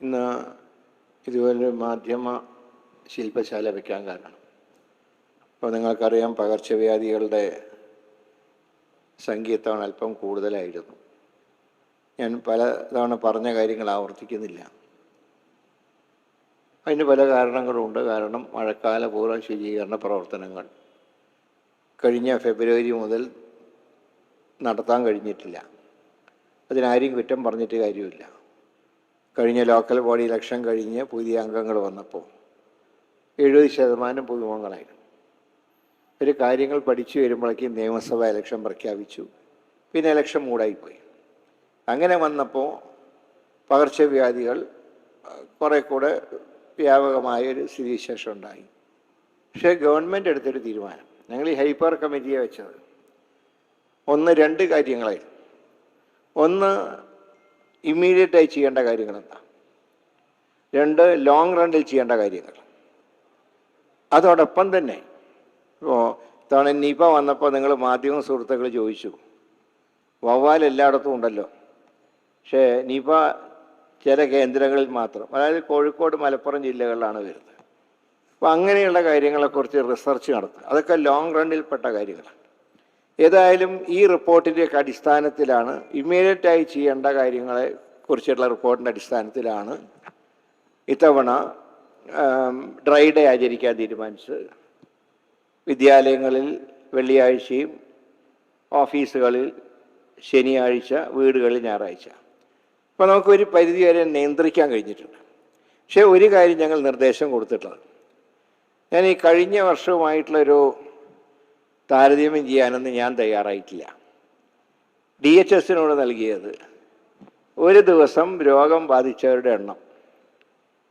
ഇന്ന് ഇതുപോലെ മാധ്യമ ശില്പശാല വയ്ക്കാൻ കാരണം, അപ്പോൾ നിങ്ങൾക്കറിയാം പകർച്ചവ്യാധികളുടെ സംഖ്യ ഇത്തവണ അല്പം കൂടുതലായിരുന്നു. ഞാൻ പല തവണ പറഞ്ഞ കാര്യങ്ങൾ ആവർത്തിക്കുന്നില്ല. അതിന് പല കാരണങ്ങളുണ്ട്. കാരണം മഴക്കാല പൂർവ്വ ശുചീകരണ പ്രവർത്തനങ്ങൾ കഴിഞ്ഞ ഫെബ്രുവരി മുതൽ നടത്താൻ കഴിഞ്ഞിട്ടില്ല. അതിനാരും കുറ്റം പറഞ്ഞിട്ട് കാര്യമില്ല. കഴിഞ്ഞ ലോക്കൽ ബോഡി ഇലക്ഷൻ കഴിഞ്ഞ് പുതിയ അംഗങ്ങൾ വന്നപ്പോൾ 70% പുതുമുഖങ്ങളായിരുന്നു. ഒരു കാര്യങ്ങൾ പഠിച്ചു വരുമ്പോഴേക്കും നിയമസഭാ ഇലക്ഷൻ പ്രഖ്യാപിച്ചു. പിന്നെ ഇലക്ഷൻ മൂടായിപ്പോയി. അങ്ങനെ വന്നപ്പോൾ പകർച്ചവ്യാധികൾ കുറേ കൂടെ വ്യാപകമായൊരു സ്ഥിതിവിശേഷം ഉണ്ടായി. പക്ഷേ ഗവൺമെൻറ് എടുത്തൊരു തീരുമാനം, ഞങ്ങൾ ഈ ഹൈപ്പർ കമ്മിറ്റിയെ വെച്ചത് രണ്ട് കാര്യങ്ങളായിരുന്നു. ഒന്ന്, ഇമ്മീഡിയറ്റായി ചെയ്യേണ്ട കാര്യങ്ങൾ എന്താ. 2, ലോങ് റണ്ണിൽ ചെയ്യേണ്ട കാര്യങ്ങൾ. അതോടൊപ്പം തന്നെ ഇപ്പോൾ തവണ നിപ വന്നപ്പോൾ നിങ്ങൾ മാധ്യമ സുഹൃത്തുക്കൾ ചോദിച്ചു, വവ്വാൽ എല്ലായിടത്തും ഉണ്ടല്ലോ, പക്ഷേ നിപ ചില കേന്ദ്രങ്ങളിൽ മാത്രം, അതായത് കോഴിക്കോട് മലപ്പുറം ജില്ലകളിലാണ് വരുന്നത്. അപ്പോൾ അങ്ങനെയുള്ള കാര്യങ്ങളെക്കുറിച്ച് റിസർച്ച് നടത്തുക, അതൊക്കെ ലോങ് റണ്ണിൽപ്പെട്ട കാര്യങ്ങളാണ്. ഏതായാലും ഈ റിപ്പോർട്ടിൻ്റെയൊക്കെ അടിസ്ഥാനത്തിലാണ്, ഇമ്മീഡിയറ്റായി ചെയ്യേണ്ട കാര്യങ്ങളെ കുറിച്ചുള്ള റിപ്പോർട്ടിൻ്റെ അടിസ്ഥാനത്തിലാണ് ഇത്തവണ ഡ്രൈ ഡേ ആചരിക്കാൻ തീരുമാനിച്ചത്. വിദ്യാലയങ്ങളിൽ വെള്ളിയാഴ്ചയും ഓഫീസുകളിൽ ശനിയാഴ്ച, വീടുകളിൽ ഞായറാഴ്ച. അപ്പോൾ നമുക്കൊരു പരിധി വരെ നിയന്ത്രിക്കാൻ കഴിഞ്ഞിട്ടുണ്ട്. പക്ഷേ ഒരു കാര്യം ഞങ്ങൾ നിർദ്ദേശം കൊടുത്തിട്ടുള്ളത്, ഞാൻ ഈ കഴിഞ്ഞ വർഷവുമായിട്ടുള്ളൊരു താരതമ്യം ചെയ്യാനൊന്നും ഞാൻ തയ്യാറായിട്ടില്ല. DHSനോട് നൽകിയത് ഒരു ദിവസം രോഗം ബാധിച്ചവരുടെ എണ്ണം,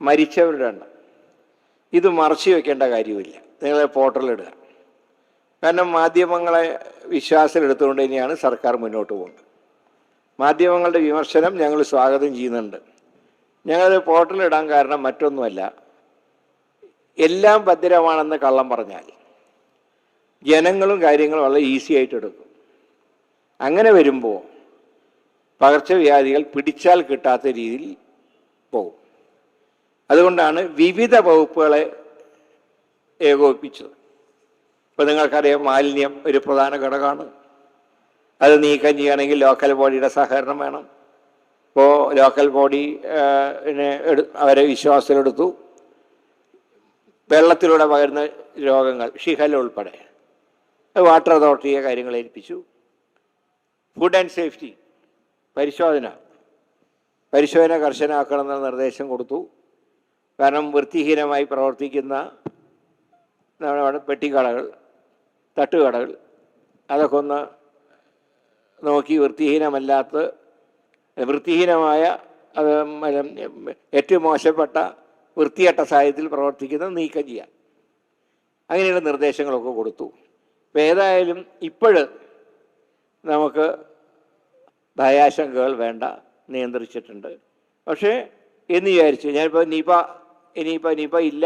മരിച്ചവരുടെ എണ്ണം, ഇത് മറച്ചു വയ്ക്കേണ്ട കാര്യമില്ല. നിങ്ങൾ പോർട്ടലിടുക. കാരണം മാധ്യമങ്ങളെ വിശ്വാസത്തിലെടുത്തുകൊണ്ട് തന്നെയാണ് സർക്കാർ മുന്നോട്ട് പോകുന്നത്. മാധ്യമങ്ങളുടെ വിമർശനം ഞങ്ങൾ സ്വാഗതം ചെയ്യുന്നുണ്ട്. ഞങ്ങളത് പോർട്ടലിടാൻ കാരണം മറ്റൊന്നുമല്ല, എല്ലാം ഭദ്രമാണെന്ന് കള്ളം പറഞ്ഞാൽ ജനങ്ങളും കാര്യങ്ങളും വളരെ ഈസി ആയിട്ട് എടുക്കും. അങ്ങനെ വരുമ്പോൾ പകർച്ചവ്യാധികൾ പിടിച്ചാൽ കിട്ടാത്ത രീതിയിൽ പോകും. അതുകൊണ്ടാണ് വിവിധ വകുപ്പുകളെ ഏകോപിപ്പിച്ചത്. ഇപ്പോൾ നിങ്ങൾക്കറിയാം, മാലിന്യം ഒരു പ്രധാന ഘടകമാണ്. അത് നീക്കം ചെയ്യുകയാണെങ്കിൽ ലോക്കൽ ബോഡിയുടെ സഹകരണം വേണം. ഇപ്പോൾ ലോക്കൽ ബോഡി അവരെ വിശ്വാസത്തിലെടുത്തു. വെള്ളത്തിലൂടെ പകരുന്ന രോഗങ്ങൾ, ഷിഗല്ല ഉൾപ്പെടെ, വാട്ടർ അതോറിറ്റിയെ കാര്യങ്ങൾ ഏൽപ്പിച്ചു. ഫുഡ് ആൻഡ് സേഫ്റ്റി പരിശോധന കർശനമാക്കണമെന്ന നിർദ്ദേശം കൊടുത്തു. കാരണം വൃത്തിഹീനമായി പ്രവർത്തിക്കുന്ന നമ്മുടെ പെട്ടിക്കടകൾ, തട്ടുകടകൾ, അതൊക്കെ ഒന്ന് നോക്കി വൃത്തിഹീനമായ അത് ഏറ്റവും മോശപ്പെട്ട വൃത്തികെട്ട സാഹചര്യത്തിൽ പ്രവർത്തിക്കുന്നത് നീക്കം ചെയ്യാൻ, അങ്ങനെയുള്ള നിർദ്ദേശങ്ങളൊക്കെ കൊടുത്തു. അപ്പോൾ ഏതായാലും നമുക്ക് ഭയാശങ്കകൾ വേണ്ട, നിയന്ത്രിച്ചിട്ടുണ്ട്. പക്ഷേ എന്ന് വിചാരിച്ചു, ഞാനിപ്പോൾ നിപ ഇല്ല,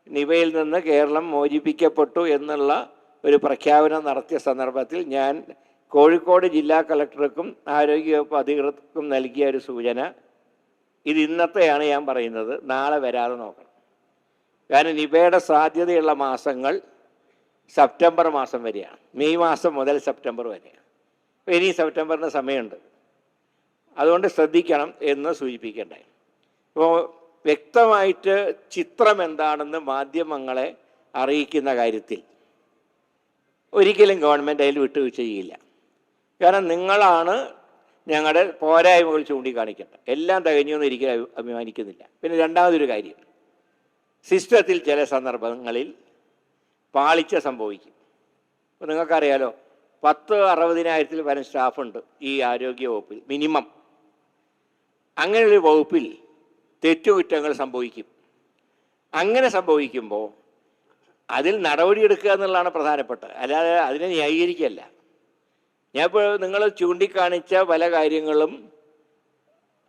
നിപയിൽ നിന്ന് കേരളം മോചിപ്പിക്കപ്പെട്ടു എന്നുള്ള ഒരു പ്രഖ്യാപനം നടത്തിയ സന്ദർഭത്തിൽ ഞാൻ കോഴിക്കോട് ജില്ലാ കളക്ടർക്കും ആരോഗ്യവകുപ്പ് അധികൃതർക്കും നൽകിയ ഒരു സൂചന, ഇത് ഇന്നത്തെയാണ് ഞാൻ പറയുന്നത്, നാളെ വരാതെ നോക്കണം. കാരണം നിപയുടെ സാധ്യതയുള്ള മാസങ്ങൾ സെപ്റ്റംബർ മാസം വരെയാണ്. മെയ് മാസം മുതൽ സെപ്റ്റംബർ വരെയാണ്. ഇനി സെപ്റ്റംബറിന് സമയമുണ്ട്. അതുകൊണ്ട് ശ്രദ്ധിക്കണം എന്ന് സൂചിപ്പിക്കണ്ടേ. ഇപ്പോൾ വ്യക്തമായിട്ട് ചിത്രം എന്താണെന്ന് മാധ്യമങ്ങളെ അറിയിക്കുന്ന കാര്യത്തിൽ ഒരിക്കലും ഗവൺമെൻറ് അതിൽ വിട്ടുവീഴ്ച ചെയ്യില്ല. കാരണം നിങ്ങളാണ് ഞങ്ങളുടെ പോരായ്മകൾ ചൂണ്ടിക്കാണിക്കേണ്ടത്. എല്ലാം തികഞ്ഞു എന്ന് ഒരിക്കലും അഭിമാനിക്കുന്നില്ല. പിന്നെ രണ്ടാമതൊരു കാര്യം, സിസ്റ്റത്തിൽ ചില സന്ദർഭങ്ങളിൽ പാളിച്ച സംഭവിക്കും. ഇപ്പോൾ നിങ്ങൾക്കറിയാലോ, 10,60,000 പരം സ്റ്റാഫുണ്ട് ഈ ആരോഗ്യ വകുപ്പിൽ മിനിമം. അങ്ങനെയൊരു വകുപ്പിൽ തെറ്റുകുറ്റങ്ങൾ സംഭവിക്കും. അങ്ങനെ സംഭവിക്കുമ്പോൾ അതിൽ നടപടിയെടുക്കുക എന്നുള്ളതാണ് പ്രധാനപ്പെട്ടത്, അല്ലാതെ അതിനെ ന്യായീകരിക്കുകയല്ല. ഞാനിപ്പോൾ നിങ്ങൾ ചൂണ്ടിക്കാണിച്ച പല കാര്യങ്ങളും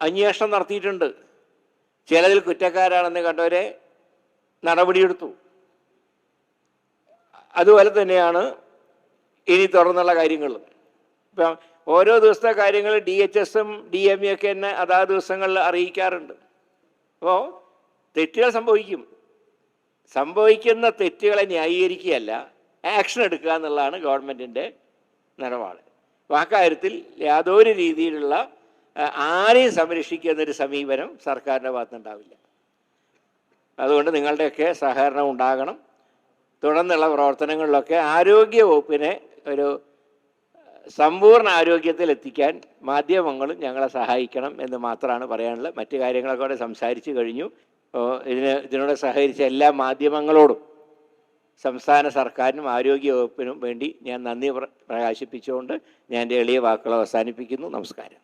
അന്വേഷണം നടത്തിയിട്ടുണ്ട്. ചിലതിൽ കുറ്റക്കാരാണെന്ന് കണ്ടവരെ നടപടിയെടുത്തു. അതുപോലെ തന്നെയാണ് ഇനി തുറന്നുള്ള കാര്യങ്ങൾ. ഇപ്പം ഓരോ ദിവസത്തെ കാര്യങ്ങൾ DHSും DME ഒക്കെ എന്നെ അതാത് ദിവസങ്ങളിൽ അറിയിക്കാറുണ്ട്. അപ്പോൾ തെറ്റുകൾ സംഭവിക്കും. സംഭവിക്കുന്ന തെറ്റുകളെ ന്യായീകരിക്കുകയല്ല, ആക്ഷൻ എടുക്കുക എന്നുള്ളതാണ് ഗവൺമെൻറ്റിൻ്റെ നിലപാട്. അപ്പോൾ ആ കാര്യത്തിൽ യാതൊരു രീതിയിലുള്ള ആരെയും സംരക്ഷിക്കുന്നൊരു സമീപനം സർക്കാരിൻ്റെ ഭാഗത്തുനിന്നുണ്ടാവില്ല. അതുകൊണ്ട് നിങ്ങളുടെയൊക്കെ സഹകരണം ഉണ്ടാകണം. തുടർന്നുള്ള പ്രവർത്തനങ്ങളിലൊക്കെ ആരോഗ്യ വകുപ്പിനെ ഒരു സമ്പൂർണ്ണ ആരോഗ്യത്തിൽ എത്തിക്കാൻ മാധ്യമങ്ങളും ഞങ്ങളെ സഹായിക്കണം എന്ന് മാത്രമാണ് പറയാനുള്ളത്. മറ്റു കാര്യങ്ങളൊക്കെ അവിടെ സംസാരിച്ചു കഴിഞ്ഞു. ഇതിനോട് സഹകരിച്ച എല്ലാ മാധ്യമങ്ങളോടും സംസ്ഥാന സർക്കാരിനും ആരോഗ്യ വകുപ്പിനും വേണ്ടി ഞാൻ നന്ദി പ്രകാശിപ്പിച്ചുകൊണ്ട് ഞാൻ എൻ്റെ എളിയ വാക്കുകൾ അവസാനിപ്പിക്കുന്നു. നമസ്കാരം.